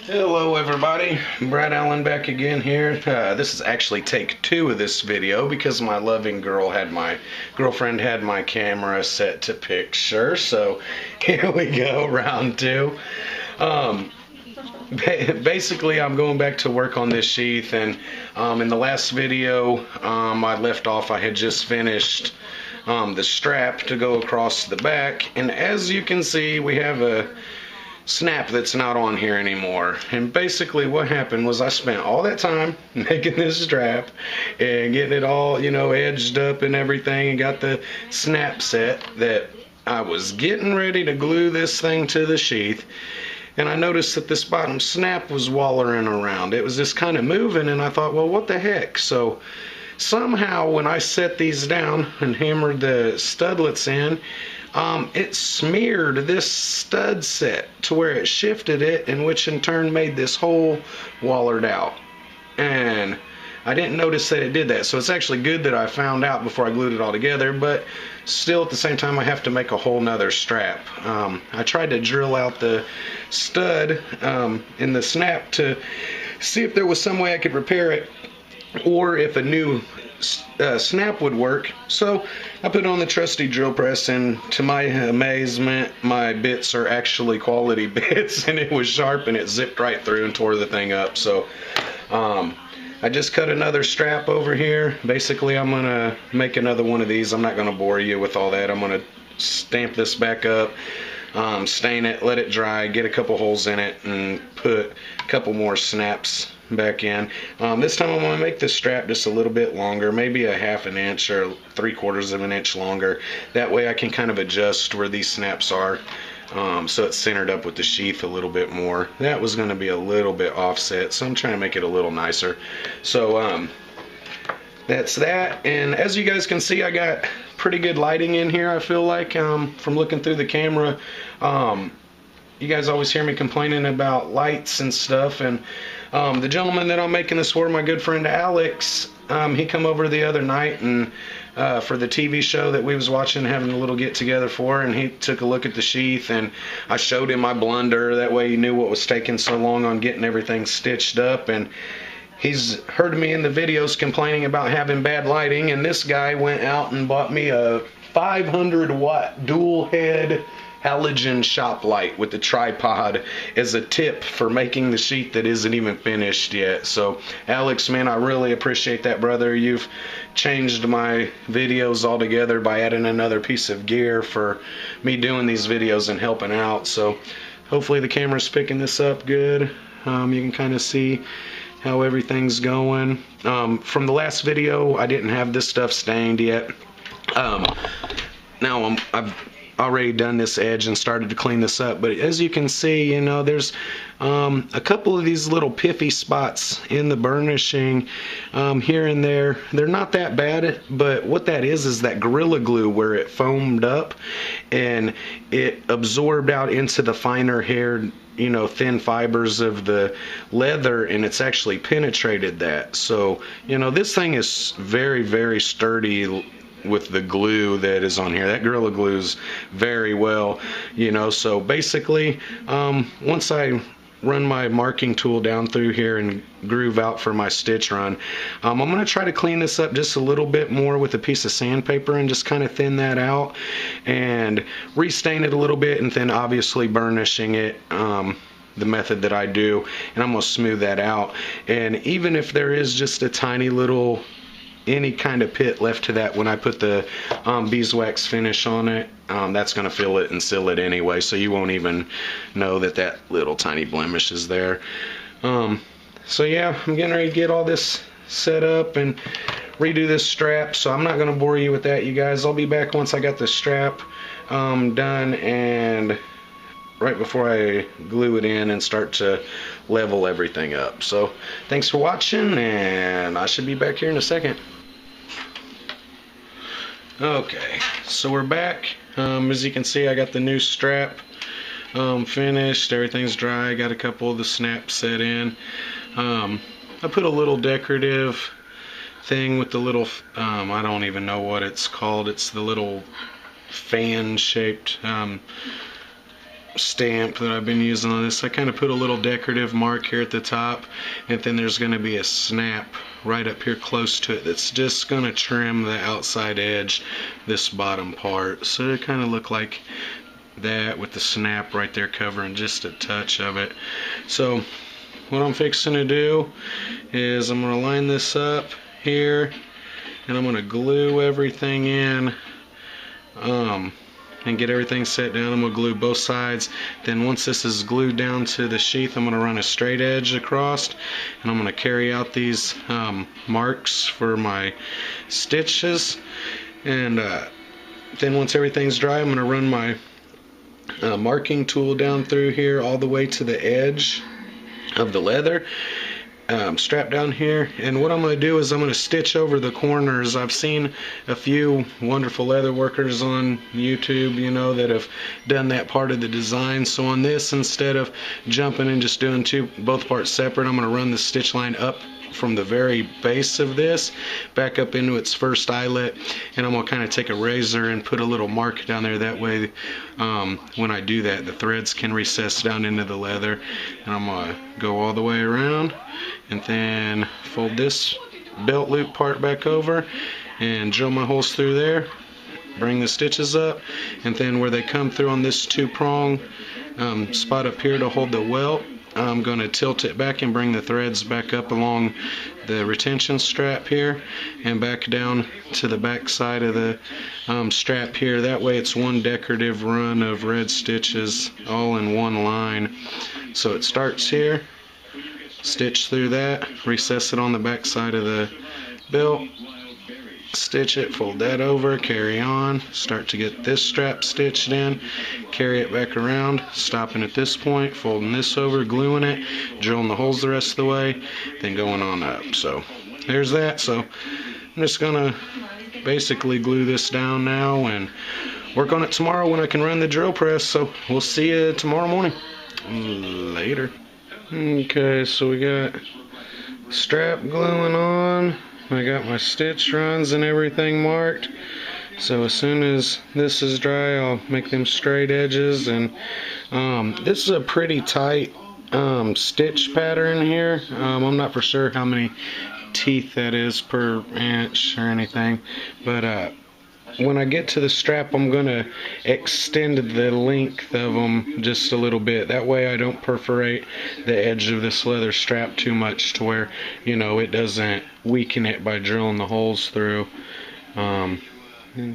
Hello everybody, Brad Allen back again here. This is actually take 2 of this video because my loving girlfriend had my camera set to picture. So here we go, round 2. Basically I'm going back to work on this sheath, and in the last video I left off, I had just finished the strap to go across the back, and as you can see we have a snap that's not on here anymore. And basically what happened was I spent all that time making this strap and getting it all, edged up and everything, and got the snap set that I was getting ready to glue this thing to the sheath. And I noticed that this bottom snap was wallering around. It was just kind of moving, and I thought, well, what the heck? So somehow when I set these down and hammered the studlets in, it smeared this stud set to where it shifted it, and which in turn made this hole wallered out. And I didn't notice that it did that, so it's actually good that I found out before I glued it all together, but still at the same time I have to make a whole nother strap. I tried to drill out the stud in the snap to see if there was some way I could repair it, or if a new snap would work. So I put on the trusty drill press, and to my amazement, my bits are actually quality bits, and it was sharp, and it zipped right through and tore the thing up. So I just cut another strap over here. Basically I'm gonna make another one of these. I'm not gonna bore you with all that. I'm gonna stamp this back up, stain it, let it dry, get a couple holes in it, and put a couple more snaps back in. This time I'm going to make the strap just a little bit longer, maybe a ½ an inch or 3/4 of an inch longer. That way I can kind of adjust where these snaps are, so it's centered up with the sheath a little bit more. That was going to be a little bit offset, so I'm trying to make it a little nicer. So that's that. And as you guys can see, I got pretty good lighting in here, I feel like, from looking through the camera. You guys always hear me complaining about lights and stuff, and the gentleman that I'm making this for, my good friend Alex, he come over the other night and for the TV show that we was watching, having a little get together for, and he took a look at the sheath, and I showed him my blunder. That way he knew what was taking so long on getting everything stitched up. And he's heard me in the videos complaining about having bad lighting, and this guy went out and bought me a 500-watt dual head halogen shop light with the tripod as a tip for making the sheath that isn't even finished yet. So Alex, man, I really appreciate that, brother. You've changed my videos altogether by adding another piece of gear for me doing these videos and helping out. So hopefully the camera's picking this up good. You can kind of see how everything's going. From the last video, I didn't have this stuff stained yet. Now I've already done this edge and started to clean this up, but as you can see, there's a couple of these little piffy spots in the burnishing here and there. They're not that bad, but what that is that Gorilla Glue, where it foamed up and it absorbed out into the finer haired, thin fibers of the leather, and it's actually penetrated that. So this thing is very, very sturdy with the glue that is on here. That Gorilla Glue's very well, so basically once I run my marking tool down through here and groove out for my stitch run, I'm going to try to clean this up just a little bit more with a piece of sandpaper and just kind of thin that out and restain it a little bit, and then obviously burnishing it the method that I do, and I'm going to smooth that out. And even if there is just a tiny little any kind of pit left to that when I put the beeswax finish on it, that's going to fill it and seal it anyway, so you won't even know that little tiny blemish is there. So yeah, I'm getting ready to get all this set up and redo this strap, so I'm not going to bore you with that, you guys. I'll be back once I got the strap done, and right before I glue it in and start to level everything up. So thanks for watching, and I should be back here in a second. Okay, so we're back. As you can see, I got the new strap finished. Everything's dry. I got a couple of the snaps set in. I put a little decorative thing with the little I don't even know what it's called. It's the little fan shaped stamp that I've been using on this. I kind of put a little decorative mark here at the top, and then there's going to be a snap right up here close to it that's just going to trim the outside edge, this bottom part. So it kind of look like that with the snap right there covering just a touch of it. So what I'm fixing to do is I'm going to line this up here, and I'm going to glue everything in and get everything set down. I'm going to glue both sides. Then once this is glued down to the sheath, I'm going to run a straight edge across, and I'm going to carry out these marks for my stitches. And then once everything's dry, I'm going to run my marking tool down through here all the way to the edge of the leather strap down here. And what I'm going to do is I'm going to stitch over the corners. I've seen a few wonderful leather workers on YouTube, you know, that have done that part of the design. So on this, instead of jumping and just doing both parts separate, I'm going to run the stitch line up from the very base of this back up into its first eyelet, and I'm going to kind of take a razor and put a little mark down there. That way when I do that, the threads can recess down into the leather. And I'm going to go all the way around and then fold this belt loop part back over and drill my holes through there, bring the stitches up, and then where they come through on this 2-prong spot up here to hold the welt, I'm going to tilt it back and bring the threads back up along the retention strap here and back down to the back side of the strap here. That way it's one decorative run of red stitches all in one line. So it starts here, stitch through that, recess it on the back side of the belt, stitch it, fold that over, carry on, start to get this strap stitched in, carry it back around, stopping at this point, folding this over, gluing it, drilling the holes the rest of the way, then going on up. So there's that. So I'm just gonna basically glue this down now and work on it tomorrow when I can run the drill press. So we'll see you tomorrow morning. Later. Okay, so we got strap gluing on. I got my stitch runs and everything marked. So as soon as this is dry, I'll make them straight edges. And this is a pretty tight stitch pattern here. I'm not for sure how many teeth that is per inch or anything, but when I get to the strap, I'm going to extend the length of them just a little bit. That way I don't perforate the edge of this leather strap too much to where, you know, it doesn't weaken it by drilling the holes through. And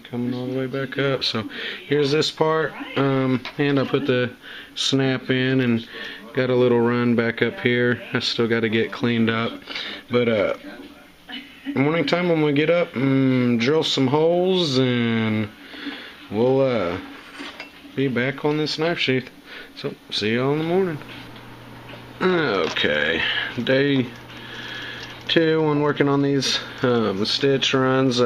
coming all the way back up. So here's this part, and I put the snap in and got a little run back up here. I still got to get cleaned up. But morning time, I'm gonna get up and drill some holes, and we'll be back on this knife sheath. So see y'all in the morning. Okay, day 2 on working on these stitch runs.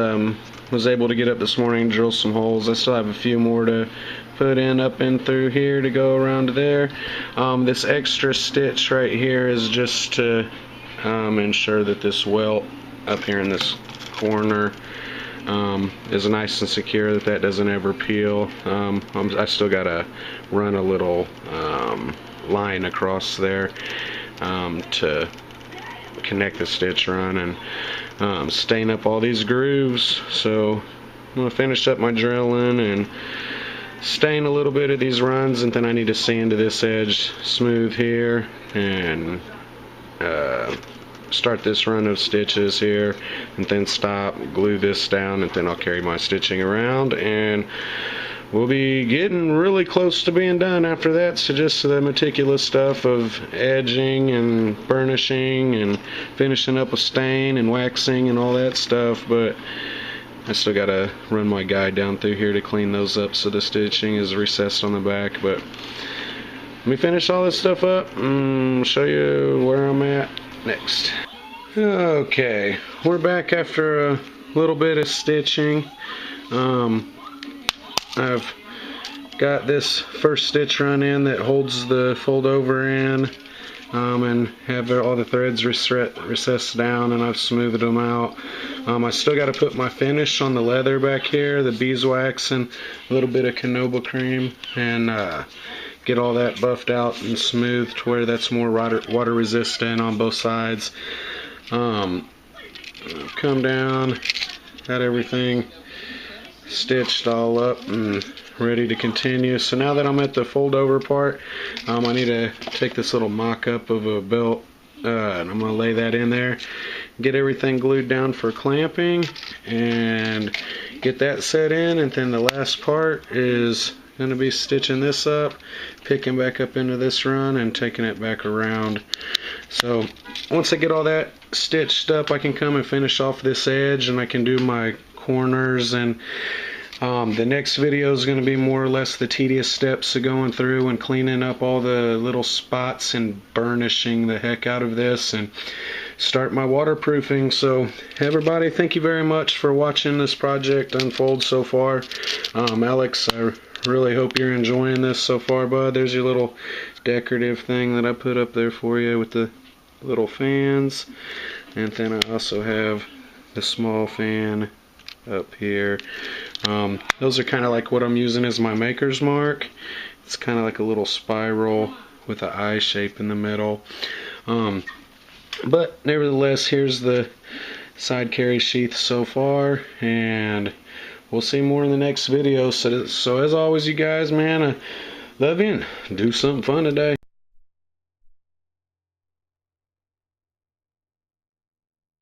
Was able to get up this morning and drill some holes. I still have a few more to put in up and through here to go around to there. This extra stitch right here is just to ensure that this welt up here in this corner is nice and secure, that doesn't ever peel. I still gotta run a little line across there to connect the stitch run and stain up all these grooves. So I'm gonna finish up my drilling and stain a little bit of these runs, and then I need to sand to this edge smooth here and start this run of stitches here, and then stop, glue this down, and then I'll carry my stitching around, and we'll be getting really close to being done after that. So just the meticulous stuff of edging and burnishing and finishing up with stain and waxing and all that stuff. But I still gotta run my guide down through here to clean those up so the stitching is recessed on the back. But let me finish all this stuff up and show you where I'm at next. Okay, we're back after a little bit of stitching. I've got this first stitch run in that holds the fold over in, and have all the threads recessed down, and I've smoothed them out. I still got to put my finish on the leather back here, the beeswax and a little bit of canola cream, and get all that buffed out and smooth to where that's more water resistant on both sides. Come down, got everything stitched all up and ready to continue. So now that I'm at the fold over part, I need to take this little mock-up of a belt and I'm going to lay that in there, get everything glued down for clamping, and get that set in. And then the last part is going to be stitching this up, picking back up into this run, and taking it back around. So once I get all that stitched up, I can come and finish off this edge, and I can do my corners. And the next video is going to be more or less the tedious steps of going through and cleaning up all the little spots and burnishing the heck out of this and start my waterproofing. So everybody, thank you very much for watching this project unfold so far. Alex, I really hope you're enjoying this so far, bud. There's your little decorative thing that I put up there for you with the little fans, and then I also have the small fan up here. Those are kind of like what I'm using as my maker's mark. It's kind of like a little spiral with an eye shape in the middle. But nevertheless, here's the side carry sheath so far, and we'll see more in the next video. So as always, you guys, man, I love you and do something fun today.